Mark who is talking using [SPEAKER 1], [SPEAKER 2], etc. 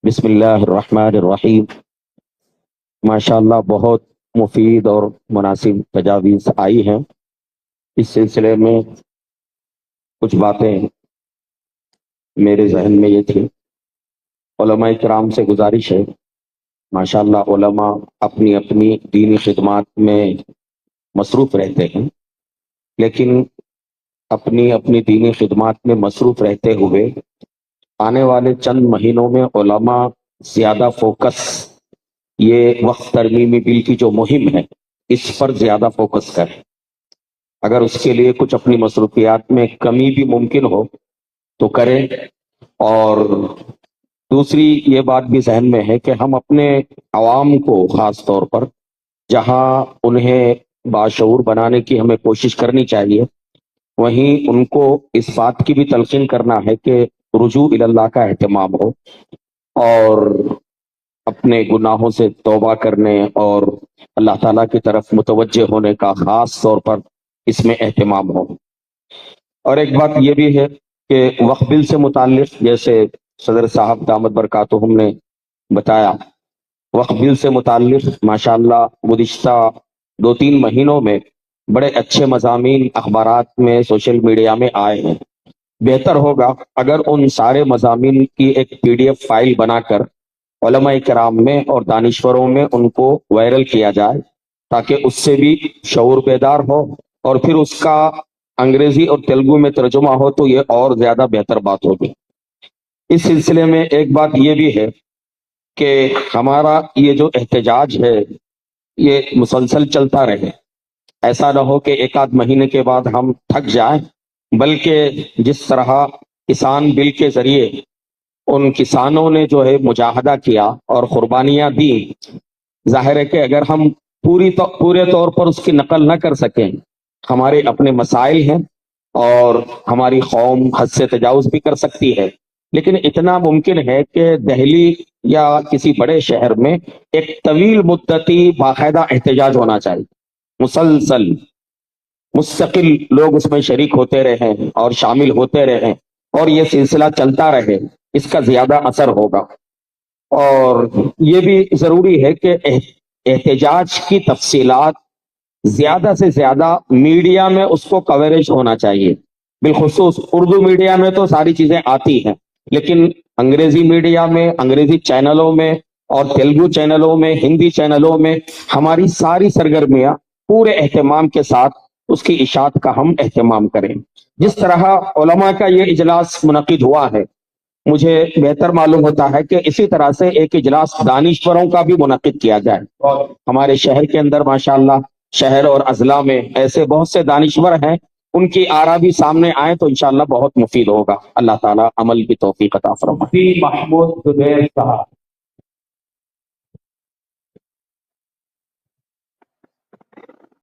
[SPEAKER 1] بسم اللہ الرحمن الرحیم۔ ماشاءاللہ بہت مفید اور مناسب تجاویز آئی ہیں۔ اس سلسلے میں کچھ باتیں میرے ذہن میں یہ تھی۔ علماء کرام سے گزارش ہے، ماشاءاللہ علماء اپنی اپنی دینی خدمات میں مصروف رہتے ہیں، لیکن اپنی اپنی دینی خدمات میں مصروف رہتے ہوئے آنے والے چند مہینوں میں علماء زیادہ فوکس یہ وقت ترمیمی بل کی جو مہم ہے اس پر زیادہ فوکس کریں۔ اگر اس کے لیے کچھ اپنی مصروفیات میں کمی بھی ممکن ہو تو کریں۔ اور دوسری یہ بات بھی ذہن میں ہے کہ ہم اپنے عوام کو خاص طور پر جہاں انہیں باشعور بنانے کی ہمیں کوشش کرنی چاہیے، وہیں ان کو اس بات کی بھی تلقین کرنا ہے کہ رجوع اللہ کا اہتمام ہو اور اپنے گناہوں سے توبہ کرنے اور اللہ تعالیٰ کی طرف متوجہ ہونے کا خاص طور پر اس میں اہتمام ہو۔ اور ایک بات یہ بھی ہے کہ وقف بل سے متعلق جیسے صدر صاحب دامت برکاتہم نے بتایا، وقف بل سے متعلق ماشاءاللہ گزشتہ 2-3 مہینوں میں بڑے اچھے مضامین اخبارات میں سوشل میڈیا میں آئے ہیں۔ بہتر ہوگا اگر ان سارے مضامین کی ایک PDF فائل بنا کر علماء کرام میں اور دانشوروں میں ان کو وائرل کیا جائے، تاکہ اس سے بھی شعور بیدار ہو، اور پھر اس کا انگریزی اور تیلگو میں ترجمہ ہو تو یہ اور زیادہ بہتر بات ہوگی۔ اس سلسلے میں ایک بات یہ بھی ہے کہ ہمارا یہ جو احتجاج ہے یہ مسلسل چلتا رہے، ایسا نہ ہو کہ ایک آدھ مہینے کے بعد ہم تھک جائیں، بلکہ جس طرح کسان بل کے ذریعے ان کسانوں نے جو ہے مجاہدہ کیا اور قربانیاں دی، ظاہر ہے کہ اگر ہم پورے طور پر اس کی نقل نہ کر سکیں، ہمارے اپنے مسائل ہیں اور ہماری قوم حد سے تجاوز بھی کر سکتی ہے، لیکن اتنا ممکن ہے کہ دہلی یا کسی بڑے شہر میں ایک طویل مدتی باقاعدہ احتجاج ہونا چاہیے، مسلسل مستقل لوگ اس میں شریک ہوتے رہیں اور شامل ہوتے رہیں اور یہ سلسلہ چلتا رہے، اس کا زیادہ اثر ہوگا۔ اور یہ بھی ضروری ہے کہ احتجاج کی تفصیلات زیادہ سے زیادہ میڈیا میں اس کو کوریج ہونا چاہیے، بالخصوص اردو میڈیا میں تو ساری چیزیں آتی ہیں، لیکن انگریزی میڈیا میں، انگریزی چینلوں میں اور تیلگو چینلوں میں، ہندی چینلوں میں ہماری ساری سرگرمیاں پورے اہتمام کے ساتھ اس کی اشاعت کا ہم اہتمام کریں۔ جس طرح علماء کا یہ اجلاس منعقد ہوا ہے، مجھے بہتر معلوم ہوتا ہے کہ اسی طرح سے ایک اجلاس دانشوروں کا بھی منعقد کیا جائے۔ ہمارے شہر کے اندر ماشاءاللہ شہر اور اضلاع میں ایسے بہت سے دانشور ہیں، ان کی آرا بھی سامنے آئے تو انشاءاللہ بہت مفید ہوگا۔ اللہ تعالیٰ عمل کی توفیق عطا فرمائے۔
[SPEAKER 2] محمود زبیر صاحب